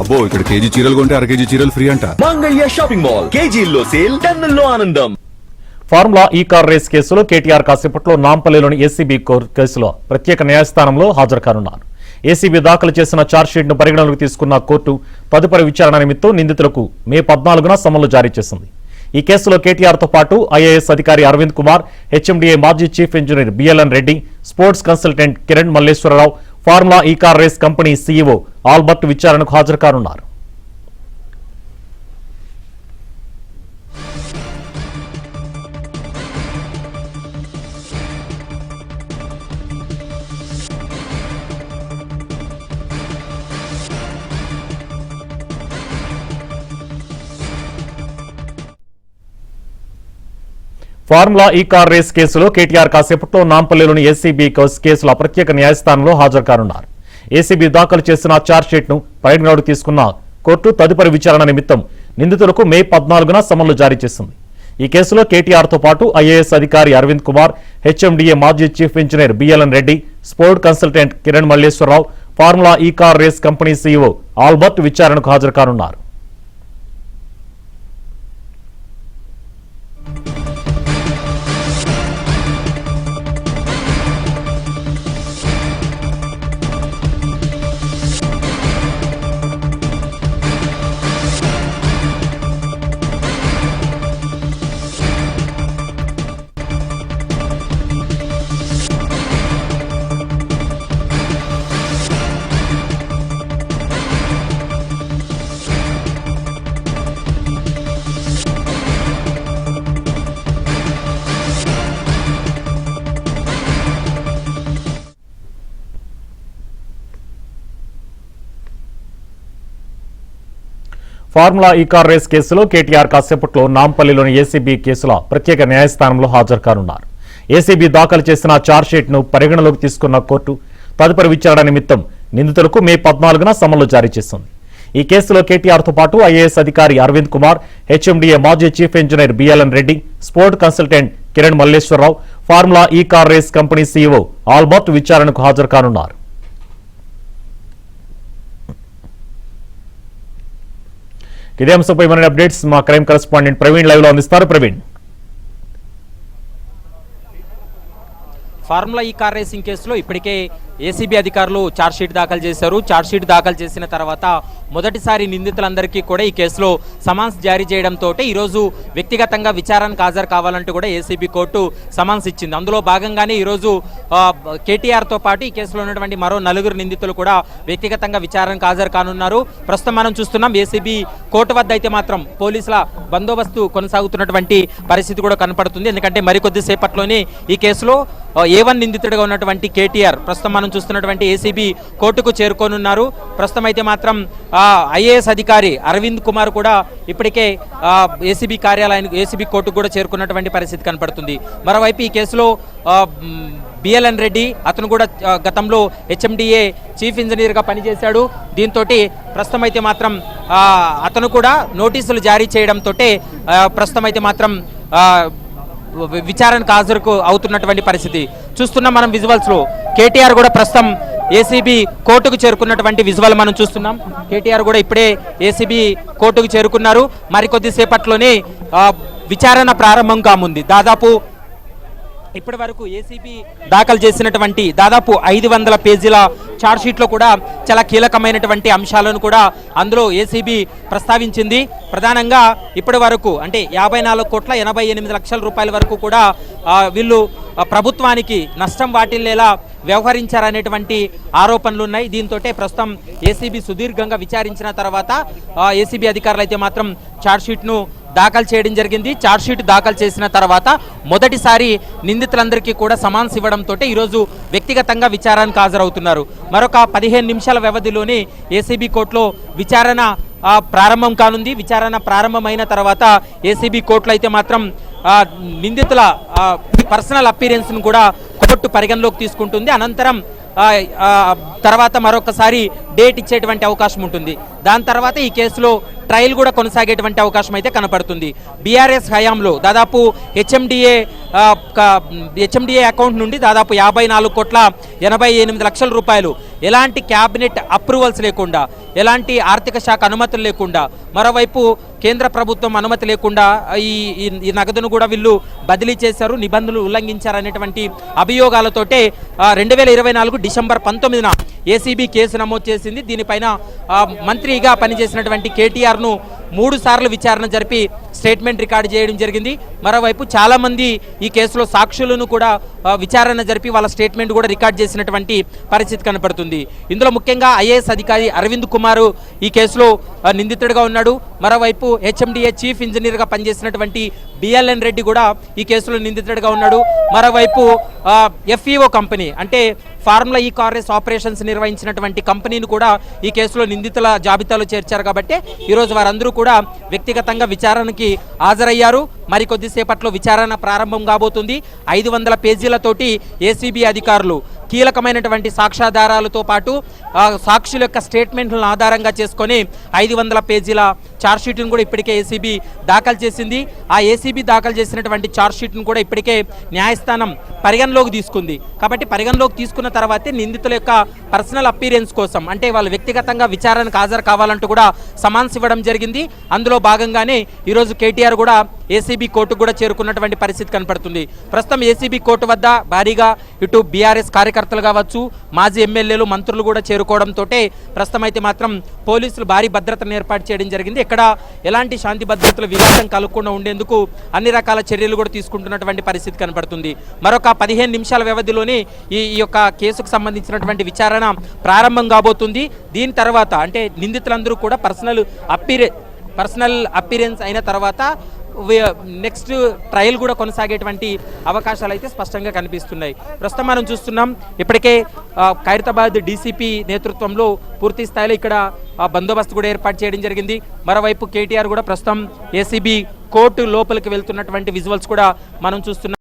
అబ్బో ఇక్కడ కేజీ చీరలు కొంటే అర కేజీ చీరలు ఫ్రీ అంట. మంగళ్య షాపింగ్ మాల్ కేజీల్లో సేల్ టన్నుల్లో ఆనందం. ఫార్ములా ఈ కార్ రేస్ కేసులో కేటీఆర్ కాసేపట్లో నాంపల్లిలోని ఏసీబీ కేసులో ప్రత్యేక న్యాయస్థానంలో హాజరు కానున్నారు. ఏసీబీ దాఖలు చేసిన ఛార్జ్షీట్ను పరిగణలోకి తీసుకున్న కోర్టు తదుపరి విచారణ నిమిత్తం నిందితులకు మే 14న సమన్లు జారీ చేసింది. ఈ కేసులో కేటీఆర్తో పాటు ఐఏఎస్ అధికారి అరవింద్ కుమార్, హెచ్ఎండిఏ మాజీ chief engineer BLN Reddy, sports consultant Kiran Malleswararao, formula E car race company CEO Albert విచారణకు హాజరు కానున్నారు. ఫార్ములా ఈ కార్ రేస్ కేసులో కేటీఆర్ కాసేపట్లో నాంపల్లిలోని ఏసీబీ కేసుల ప్రత్యేక న్యాయస్థానంలో హాజరు కానున్నారు. ఏసీబీ దాఖలు చేసిన ఛార్జ్షీట్ను పరిగణలోకి తీసుకున్న కోర్టు తదుపరి విచారణ నిమిత్తం నిందితులకు మే 14న సమన్లు జారీ చేసింది. ఈ కేసులో కేటీఆర్తో పాటు ఐఏఎస్ అధికారి అరవింద్ కుమార్, హెచ్ఎండిఏ మాజీ chief engineer BLN Reddy, sports consultant Kiran Malleswararao, formula E car race company CEO Albert విచారణకు హాజరు కానున్నారు. ఫార్ములా ఈ కార్ రేస్ కేసులో కేటీఆర్ కాసేపట్లో నాంపల్లిలోని ఏసీబీ కేసుల ప్రత్యేక న్యాయస్థానంలో హాజరు కానున్నారు. ఏసీబీ దాఖలు చేసిన ఛార్జ్షీట్ను పరిగణలోకి తీసుకున్న కోర్టు తదుపరి విచారణ నిమిత్తం నిందితులకు మే 14న సమన్లు జారీ చేసింది. ఈ కేసులో కేటీఆర్తో పాటు ఐఏఎస్ అధికారి అరవింద్ కుమార్, హెచ్ఎండిఏ మాజీ chief engineer BLN Reddy, sports consultant Kiran Malleswararao, formula E car race company CEO Albert విచారణకు హాజరు కానున్నారు. ఇదే అంశంపై మరిన్ని అప్డేట్స్ మా క్రైమ్ కరెస్పాండెంట్ ప్రవీణ్ లైవ్ లో అందిస్తారు. Praveen, formula E car racing కేసులో ఇప్పటికే ఏసీబీ అధికారులు ఛార్జ్షీట్ దాఖలు చేశారు. ఛార్జ్షీట్ దాఖలు చేసిన తర్వాత మొదటిసారి నిందితులందరికీ కూడా ఈ కేసులో సమన్స్ జారీ చేయడంతో ఈరోజు వ్యక్తిగతంగా విచారణకు హాజరు కావాలంటూ కూడా ఏసీబీ కోర్టు సమన్స్ ఇచ్చింది. అందులో భాగంగానే ఈరోజు కేటీఆర్తో పాటు ఈ కేసులో ఉన్నటువంటి మరో 4 నిందితులు కూడా వ్యక్తిగతంగా విచారణకు హాజరు కానున్నారు. ప్రస్తుతం మనం చూస్తున్నాం ఏసీబీ కోర్టు వద్ద అయితే మాత్రం పోలీసుల బందోబస్తు కొనసాగుతున్నటువంటి పరిస్థితి కూడా కనపడుతుంది. ఎందుకంటే మరికొద్ది సేపట్లోనే ఈ కేసులో A1 నిందితుడిగా ఉన్నటువంటి కేటీఆర్ ప్రస్తుతం మనం చూస్తున్నటువంటి ఏసీబీ కోర్టుకు చేరుకోనున్నారు. ప్రస్తుతం అయితే మాత్రం ఐఏఎస్ అధికారి అరవింద్ కుమార్ కూడా ఇప్పటికే ఏసీబీ కార్యాలయానికి ఏసీబీ కోర్టుకు కూడా చేరుకున్నటువంటి పరిస్థితి కనపడుతుంది. మరోవైపు ఈ కేసులో బిఎల్ఎన్ రెడ్డి అతను కూడా గతంలో హెచ్ఎండిఏ చీఫ్ ఇంజనీర్గా పనిచేశాడు. దీంతో ప్రస్తుతం అయితే మాత్రం అతను కూడా నోటీసులు జారీ చేయడంతో ప్రస్తుతం అయితే మాత్రం విచారణకు హాజరుకు అవుతున్నటువంటి పరిస్థితి చూస్తున్నాం మనం విజువల్స్ లో. కేటీఆర్ కూడా ప్రస్తుతం ఏసీబీ కోర్టుకు చేరుకున్నటువంటి విజువల్ మనం చూస్తున్నాం. కేటీఆర్ కూడా ఇప్పుడే ఏసీబీ కోర్టుకు చేరుకున్నారు. మరికొద్ది సేపట్లోనే విచారణ ప్రారంభం కానుంది. దాదాపు ఇప్పటి వరకు ఏసీబీ దాఖలు చేసినటువంటి దాదాపు 500 పేజీల ఛార్జ్షీట్లో కూడా చాలా కీలకమైనటువంటి అంశాలను కూడా అందులో ఏసీబీ ప్రస్తావించింది. ప్రధానంగా ఇప్పటి వరకు అంటే 54,88,00,000 రూపాయల వరకు కూడా వీళ్ళు ప్రభుత్వానికి నష్టం వాటిల్లేలా వ్యవహరించారనేటువంటి ఆరోపణలు ఉన్నాయి. దీంతో ప్రస్తుతం ఏసీబీ సుదీర్ఘంగా విచారించిన తర్వాత ఏసీబీ అధికారులు అయితే మాత్రం ఛార్జ్షీట్ను దాఖలు చేయడం జరిగింది. ఛార్జ్షీట్ దాఖలు చేసిన తర్వాత మొదటిసారి నిందితులందరికీ కూడా సమన్స్ ఇవ్వడంతో ఈరోజు వ్యక్తిగతంగా విచారణకు హాజరవుతున్నారు. మరొక 15 నిమిషాల వ్యవధిలోనే ఏసీబీ కోర్టులో విచారణ ప్రారంభం కానుంది. విచారణ ప్రారంభమైన తర్వాత ఏసీబీ కోర్టులో అయితే మాత్రం నిందితుల పర్సనల్ అపీరెన్స్ ను కూడా కోర్టు పరిగణలోకి తీసుకుంటుంది. అనంతరం తర్వాత మరొకసారి డేట్ ఇచ్చేటువంటి అవకాశం ఉంటుంది. దాని తర్వాత ఈ కేసులో ట్రయల్ కూడా కొనసాగేటువంటి అవకాశం అయితే కనపడుతుంది. బీఆర్ఎస్ హయాంలో దాదాపు హెచ్ఎండిఏ అకౌంట్ నుండి దాదాపు 54,88,00,000 రూపాయలు ఎలాంటి క్యాబినెట్ అప్రూవల్స్ లేకుండా, ఎలాంటి ఆర్థిక శాఖ అనుమతులు లేకుండా, మరోవైపు కేంద్ర ప్రభుత్వం అనుమతి లేకుండా ఈ నగదును కూడా వీళ్ళు బదిలీ చేశారు, నిబంధనలు ఉల్లంఘించారనేటువంటి అభియోగాలతోటే 2024 డిసెంబర్ 19న ఏసీబీ కేసు నమోదు చేసింది. దీనిపైన మంత్రిగా పనిచేసినటువంటి కేటీఆర్ను 3 సార్లు విచారణ జరిపి స్టేట్మెంట్ రికార్డు చేయడం జరిగింది. మరోవైపు చాలామంది ఈ కేసులో సాక్షులను కూడా విచారణ జరిపి వాళ్ళ స్టేట్మెంట్ కూడా రికార్డ్ చేసినటువంటి పరిస్థితి కనపడుతుంది. ఇందులో ముఖ్యంగా ఐఏఎస్ అధికారి అరవింద్ కుమార్ ఈ కేసులో నిందితుడిగా ఉన్నాడు. మరోవైపు హెచ్ఎండిఏ చీఫ్ ఇంజనీర్గా పనిచేసినటువంటి బిఎల్ఎన్ రెడ్డి కూడా ఈ కేసులో నిందితుడిగా ఉన్నాడు. మరోవైపు ఎఫ్ఈఓ కంపెనీ అంటే formula E car race operations నిర్వహించినటువంటి కంపెనీని కూడా ఈ కేసులో నిందితుల జాబితాలో చేర్చారు. కాబట్టి ఈరోజు వారందరూ కూడా వ్యక్తిగతంగా విచారణకి హాజరయ్యారు. మరికొద్దిసేపట్లో విచారణ ప్రారంభం కాబోతుంది. 500 పేజీలతోటి ఏసీబీ అధికారులు కీలకమైనటువంటి సాక్ష్యాధారాలతో పాటు సాక్షుల యొక్క స్టేట్మెంట్లను ఆధారంగా చేసుకొని 500 పేజీల ఛార్జ్షీట్ను కూడా ఇప్పటికే ఏసీబీ దాఖలు చేసింది. ఆ ఏసీబీ దాఖలు చేసినటువంటి ఛార్జ్షీట్ను కూడా ఇప్పటికే న్యాయస్థానం పరిగణలోకి తీసుకుంది. కాబట్టి పరిగణలోకి తీసుకున్న తర్వాతే నిందితుల యొక్క పర్సనల్ అపీరెన్స్ కోసం, అంటే వాళ్ళు వ్యక్తిగతంగా విచారణకు హాజరు కావాలంటూ కూడా సమన్స్ ఇవ్వడం జరిగింది. అందులో భాగంగానే ఈరోజు కేటీఆర్ కూడా ఏసీబీ కోర్టుకు కూడా చేరుకున్నటువంటి పరిస్థితి కనపడుతుంది. ప్రస్తుతం ఏసీబీ కోర్టు వద్ద భారీగా ఇటు బీఆర్ఎస్ కార్యకర్తలు కావచ్చు, మాజీ ఎమ్మెల్యేలు, మంత్రులు కూడా చేరుకోవడంతో ప్రస్తుతం అయితే మాత్రం పోలీసులు భారీ భద్రతను ఏర్పాటు చేయడం జరిగింది. ఎక్కడ ఎలాంటి శాంతి భద్రతల విఘాతం కలగకుండా ఉండేందుకు అన్ని రకాల చర్యలు కూడా తీసుకుంటున్నటువంటి పరిస్థితి కనపడుతుంది. మరొక 15 నిమిషాల వ్యవధిలోనే ఈ యొక్క కేసుకు సంబంధించినటువంటి విచారణ ప్రారంభం కాబోతుంది. దీని తర్వాత అంటే నిందితులందరూ కూడా పర్సనల్ అపీరెన్స్ అయిన తర్వాత నెక్స్ట్ ట్రయల్ కూడా కొనసాగేటువంటి అవకాశాలు అయితే స్పష్టంగా కనిపిస్తున్నాయి. ప్రస్తుతం మనం చూస్తున్నాం ఇప్పటికే ఖైరతాబాద్ డీసీపీ నేతృత్వంలో పూర్తి స్థాయిలో ఇక్కడ బందోబస్తు కూడా ఏర్పాటు చేయడం జరిగింది. మరోవైపు కేటీఆర్ కూడా ప్రస్తుతం ఏసీబీ కోర్టు లోపలికి వెళ్తున్నటువంటి విజువల్స్ కూడా మనం చూస్తున్నాం.